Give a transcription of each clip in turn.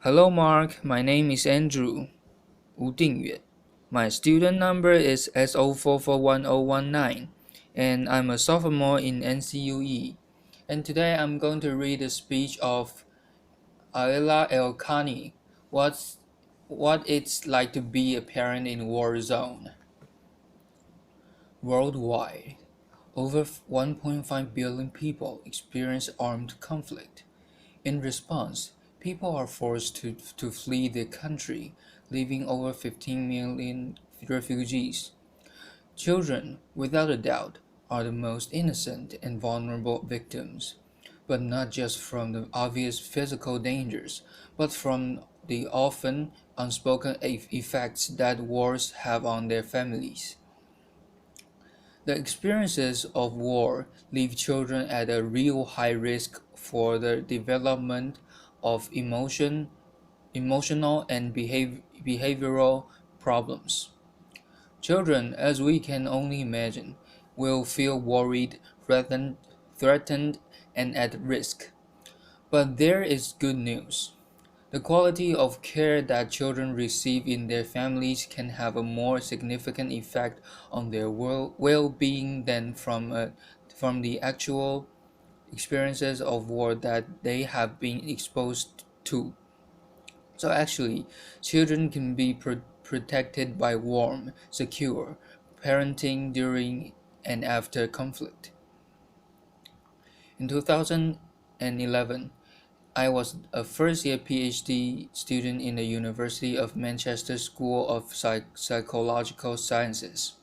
Hello, Mark. My name is Andrew Wu Dingyue. My student number is SO441019, and I'm a sophomore in NCUE. And today I'm going to read a speech of Aala Khani. What it's like to be a parent in war zone. Worldwide, over 1.5 billion people experience armed conflict. In response, people are forced to flee the country, leaving over 15 million refugees. Children, without a doubt, are the most innocent and vulnerable victims, but not just from the obvious physical dangers, but from the often unspoken effects that wars have on their families. The experiences of war leave children at a real high risk for the development of emotional and behavioral problems. Children, as we can only imagine, will feel worried, threatened, and at risk. But there is good news. The quality of care that children receive in their families can have a more significant effect on their well-being than from the actual experiences of war that they have been exposed to. So actually, children can be protected by warm, secure parenting during and after conflict. In 2011, I was a first year PhD student in the University of Manchester School of Psychological Sciences.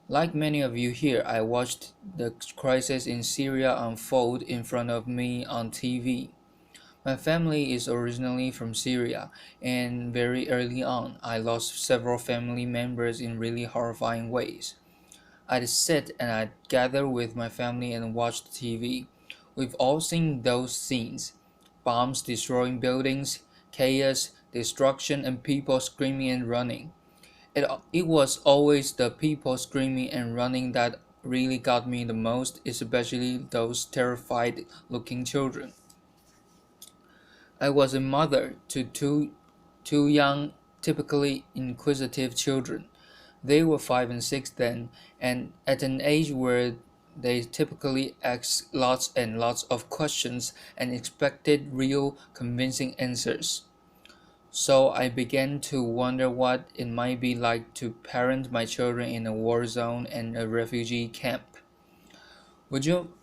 Like many of you here, I watched the crisis in Syria unfold in front of me on TV. My family is originally from Syria, and very early on, I lost several family members in really horrifying ways. I'd sit and I'd gather with my family and watch TV. We've all seen those scenes: bombs destroying buildings, chaos, destruction, and people screaming and running. It was always the people screaming and running that really got me the most, especially those terrified looking children. I was a mother to two young, typically inquisitive children. They were 5 and 6 then, and at an age where they typically asked lots and lots of questions and expected real, convincing answers. So I began to wonder what it might be like to parent my children in a war zone and a refugee camp. Would you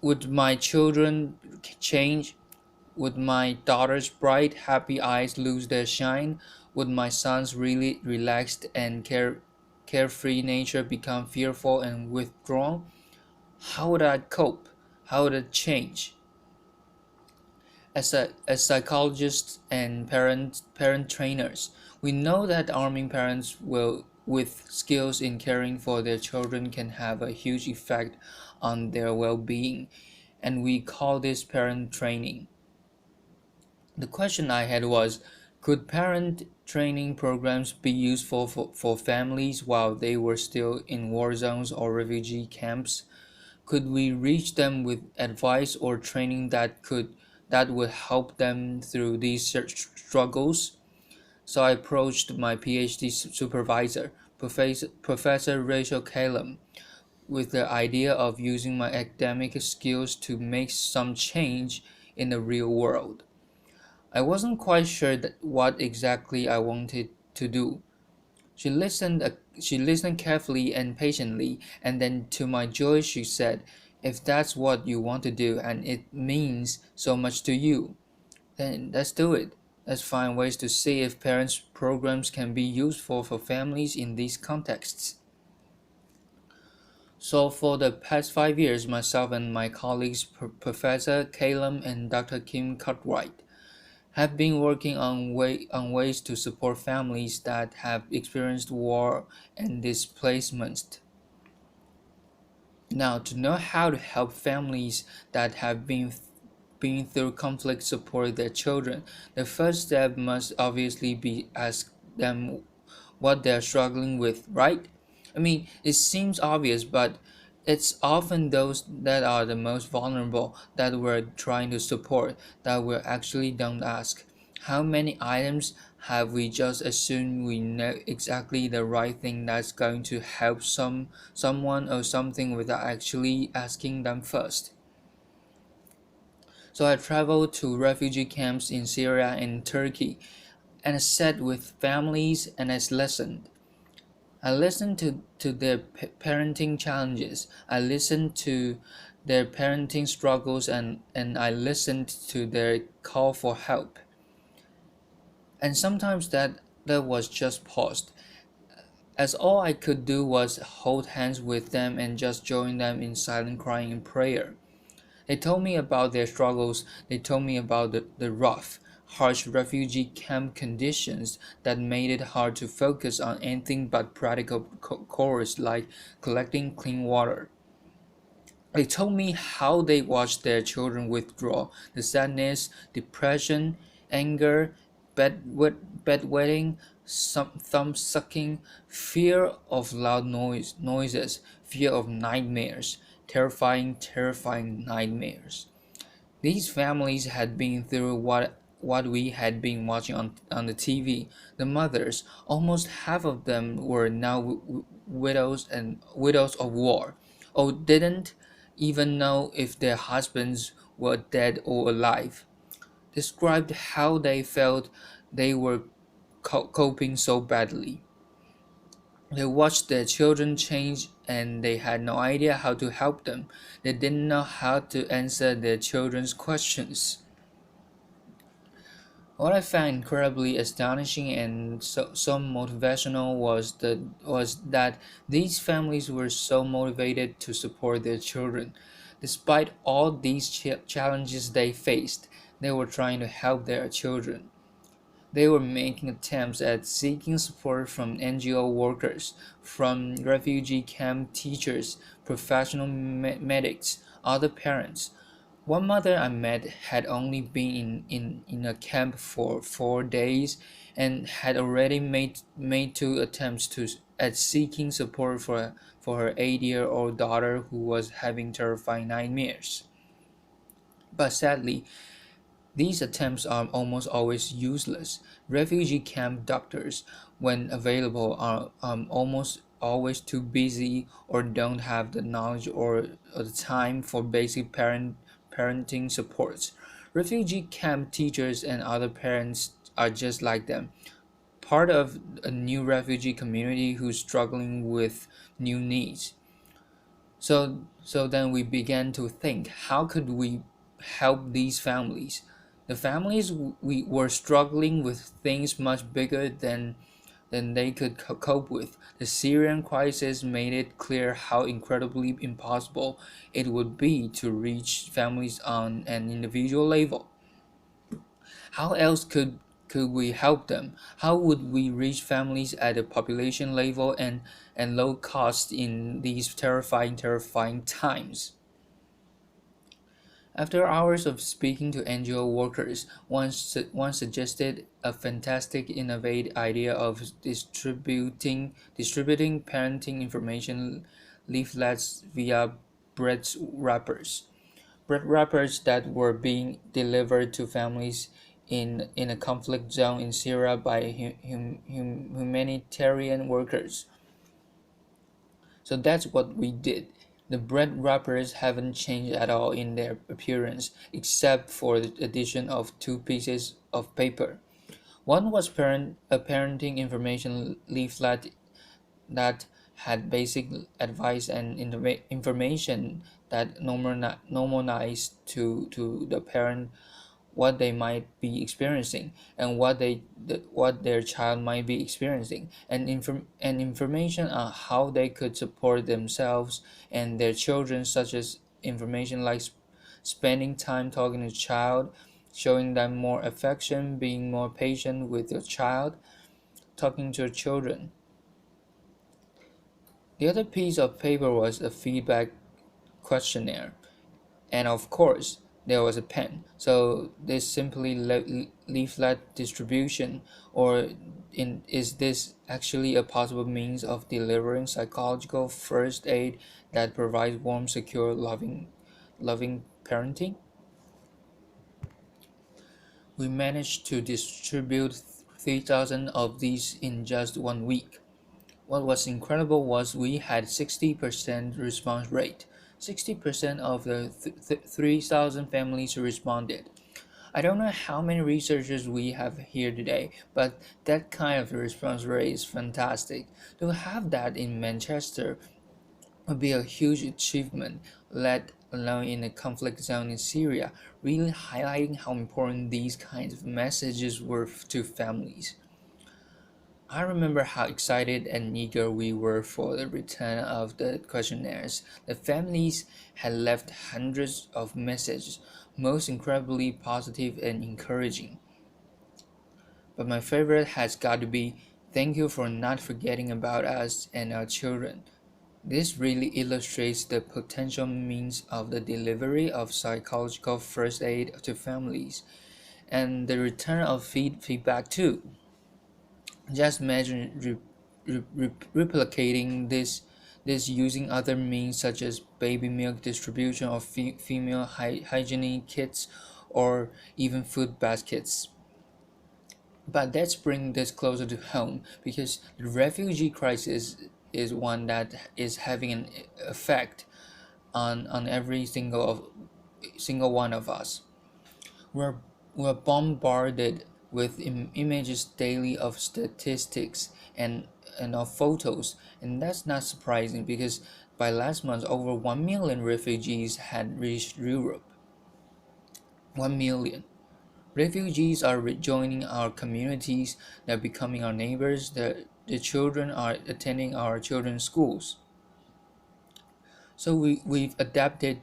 would my children change? Would my daughter's bright, happy eyes lose their shine? Would my son's really relaxed and carefree nature become fearful and withdrawn? How would I cope? How would it change? As psychologists and parent trainers, we know that arming parents will with skills in caring for their children can have a huge effect on their well-being, and we call this parent training. The question I had was, could parent training programs be useful for families while they were still in war zones or refugee camps? Could we reach them with advice or training that would help them through these struggles? So I approached my PhD supervisor, Professor Rachel Calum, with the idea of using my academic skills to make some change in the real world. I wasn't quite sure what exactly I wanted to do. She listened carefully and patiently, and then to my joy she said, "If that's what you want to do and it means so much to you, then let's do it. Let's find ways to see if parents' programs can be useful for families in these contexts." So for the past 5 years, myself and my colleagues, Professor Calum and Dr. Kim Cartwright, have been working on ways to support families that have experienced war and displacement. Now, to know how to help families that have been through conflict support their children, the first step must obviously be ask them what they're struggling with, right? I mean, it seems obvious, but it's often those that are the most vulnerable that we're trying to support that we actually don't ask. How many items have we just assumed we know exactly the right thing that's going to help someone or something without actually asking them first? So I traveled to refugee camps in Syria and Turkey, and I sat with families and I listened. I listened to their parenting challenges. I listened to their parenting struggles, and I listened to their call for help. And sometimes that was just paused, as all I could do was hold hands with them and just join them in silent crying and prayer. They told me about their struggles. They told me about the rough, harsh refugee camp conditions that made it hard to focus on anything but practical chores like collecting clean water. They told me how they watched their children withdraw, the sadness, depression, anger, bedwetting, thumb sucking, fear of loud noises, fear of nightmares, terrifying nightmares. These families had been through what we had been watching on the TV. The mothers, almost half of them were now widows and widows of war, or didn't even know if their husbands were dead or alive. Described how they felt they were coping so badly. They watched their children change and they had no idea how to help them. They didn't know how to answer their children's questions. What I found incredibly astonishing and so motivational was that these families were so motivated to support their children. Despite all these challenges they faced, they were trying to help their children. They were making attempts at seeking support from NGO workers, from refugee camp teachers, professional medics, other parents. One mother I met had only been in a camp for 4 days and had already made two attempts at seeking support for her 8-year-old daughter who was having terrifying nightmares. But sadly, these attempts are almost always useless. Refugee camp doctors, when available, are almost always too busy or don't have the knowledge or the time for basic parenting supports. Refugee camp teachers and other parents are just like them, part of a new refugee community who's struggling with new needs. So then we began to think, how could we help these families? The families we were struggling with things much bigger than they could cope with. The Syrian crisis made it clear how incredibly impossible it would be to reach families on an individual level. How else could we help them? How would we reach families at a population level and low cost in these terrifying times? After hours of speaking to NGO workers, one suggested a fantastic innovative idea of distributing parenting information leaflets via bread wrappers. Bread wrappers that were being delivered to families in a conflict zone in Syria by humanitarian workers. So that's what we did. The bread wrappers haven't changed at all in their appearance, except for the addition of two pieces of paper. One was a parenting information leaflet that had basic advice and information that normalized to the parent what they might be experiencing and what their child might be experiencing, and information on how they could support themselves and their children, such as information like spending time talking to the child, showing them more affection, being more patient with your child, talking to your children. The other piece of paper was a feedback questionnaire, and of course, there was a pen. So this simply leaflet distribution, or is this actually a possible means of delivering psychological first aid that provides warm, secure, loving parenting? We managed to distribute 3,000 of these in just 1 week. What was incredible was we had 60% response rate. 60% of the 3,000 families responded. I don't know how many researchers we have here today, but that kind of response rate is fantastic. To have that in Manchester would be a huge achievement, let alone in a conflict zone in Syria, really highlighting how important these kinds of messages were to families. I remember how excited and eager we were for the return of the questionnaires. The families had left hundreds of messages, most incredibly positive and encouraging. But my favorite has got to be thank you for not forgetting about us and our children. This really illustrates the potential means of the delivery of psychological first aid to families and the return of feedback too. Just imagine replicating this using other means such as baby milk distribution or female hygiene kits or even food baskets. But let's bring this closer to home because the refugee crisis is one that is having an effect on every single one of us. We're, we're bombarded with images daily of statistics and of photos, and that's not surprising because by last month over 1 million refugees had reached Europe. 1 million. Refugees are rejoining our communities, they're becoming our neighbors, the children are attending our children's schools. So we've adapted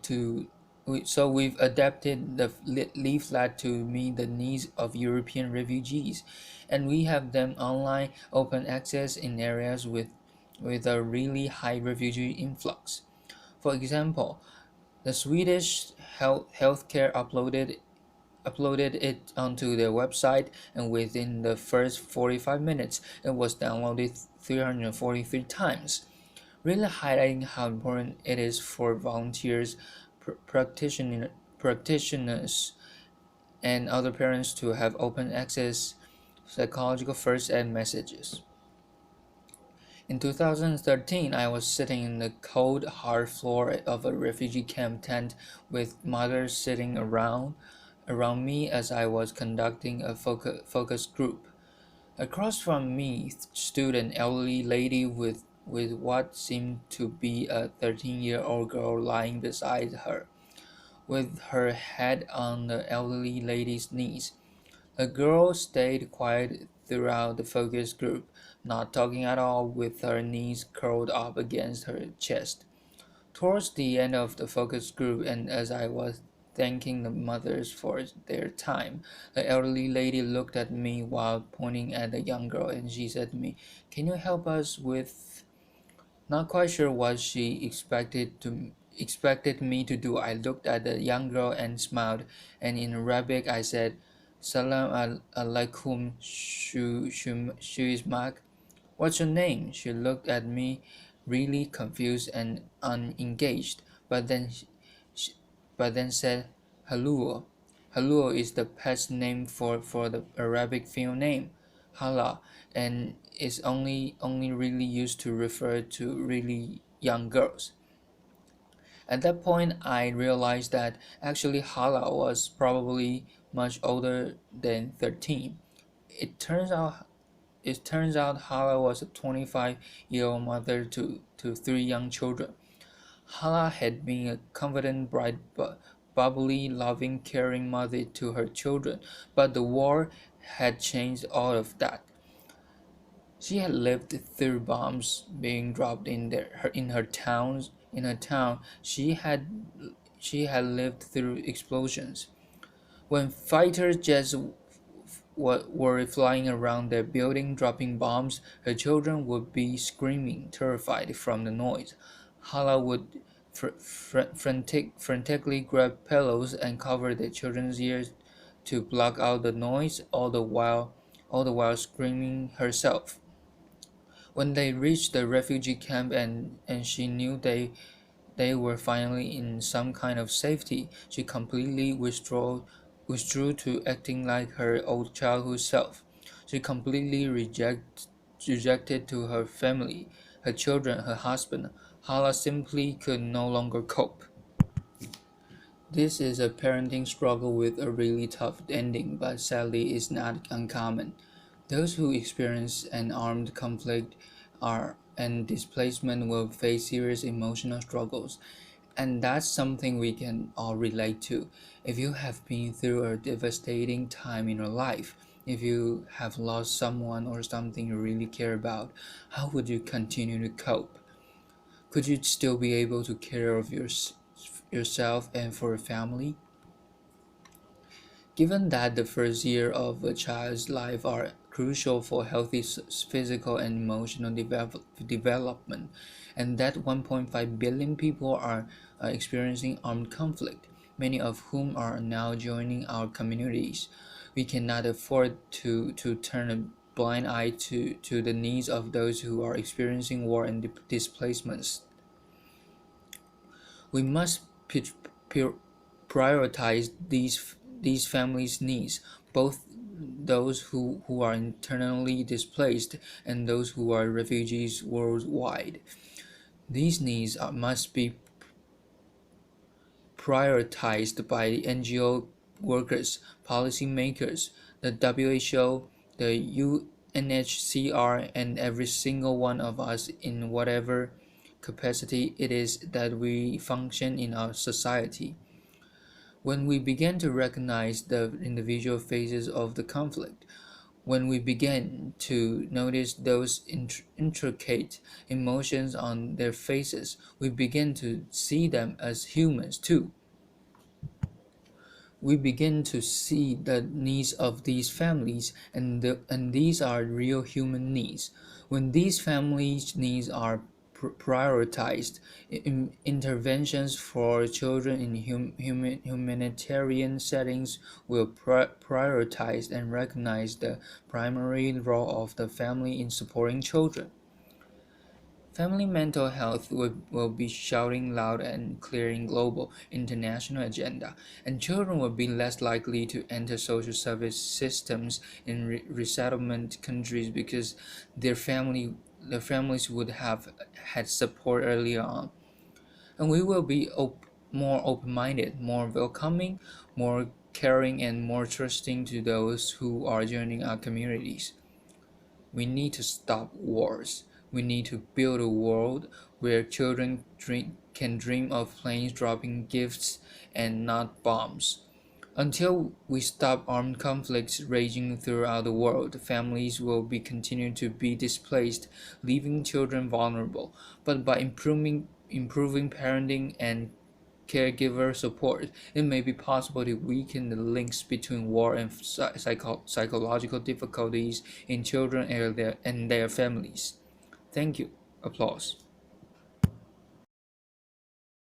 we've adapted the leaflet to meet the needs of European refugees, and we have them online open access in areas with a really high refugee influx. For example, the Swedish healthcare uploaded it onto their website, and within the first 45 minutes, it was downloaded 343 times, really highlighting how important it is for volunteers, practitioners, and other parents to have open access psychological first aid messages. In 2013, I was sitting in the cold, hard floor of a refugee camp tent with mothers sitting around me as I was conducting a focus group. Across from me stood an elderly lady with what seemed to be a 13-year-old girl lying beside her, with her head on the elderly lady's knees. The girl stayed quiet throughout the focus group, not talking at all, with her knees curled up against her chest. Towards the end of the focus group, and as I was thanking the mothers for their time, the elderly lady looked at me while pointing at the young girl, and she said to me, "Can you help us with?" Not quite sure what she expected me to do. I looked at the young girl and smiled, and in Arabic I said, "Salam alaikum, Shuizmak. What's your name?" She looked at me, really confused and unengaged, sh- but then said, "Halua." Halua is the pet's name for the Arabic female name, Hala, and is only really used to refer to really young girls. At that point, I realized that actually Hala was probably much older than 13. It turns out it turns out Hala was a 25-year-old mother to three young children. Hala had been a confident, bright, bubbly, loving, caring mother to her children, but the war had changed all of that. She had lived through bombs being dropped in her towns. In her town, she had lived through explosions. When fighter jets were flying around their building dropping bombs, her children would be screaming, terrified from the noise. Hala would frantically grab pillows and cover the children's ears to block out the noise, all the while screaming herself. When they reached the refugee camp and she knew they were finally in some kind of safety, she completely withdrew to acting like her old childhood self. She completely rejected to her family, her children, her husband. Hala simply could no longer cope. This is a parenting struggle with a really tough ending, but sadly is not uncommon. Those who experience an armed conflict and displacement will face serious emotional struggles, and that's something we can all relate to. If you have been through a devastating time in your life, if you have lost someone or something you really care about, how would you continue to cope? Could you still be able to care of yourself and for your family? Given that the first year of a child's life are crucial for healthy physical and emotional development, and that 1.5 billion people are experiencing armed conflict, many of whom are now joining our communities, we cannot afford to turn a blind eye to the needs of those who are experiencing war and displacements. We must prioritize these families' needs, both those who are internally displaced and those who are refugees worldwide. These needs must be prioritized by NGO workers, policymakers, the WHO, the UNHCR, and every single one of us in whatever capacity it is that we function in our society. When we begin to recognize the individual phases of the conflict, when we begin to notice those intricate emotions on their faces, we begin to see them as humans too. We begin to see the needs of these families, and these are real human needs. When these families' needs are prioritized, interventions for children in humanitarian settings will prioritize and recognize the primary role of the family in supporting children. Family mental health will be shouting loud and clearing global international agenda, and children will be less likely to enter social service systems in resettlement countries because their families would have had support earlier on. And we will be more open-minded, more welcoming, more caring, and more trusting to those who are joining our communities. We need to stop wars. We need to build a world where children can dream of planes dropping gifts and not bombs. Until we stop armed conflicts raging throughout the world, families will be continue to be displaced, leaving children vulnerable. But by improving parenting and caregiver support, it may be possible to weaken the links between war and psychological difficulties in children and their families. Thank you. Applause.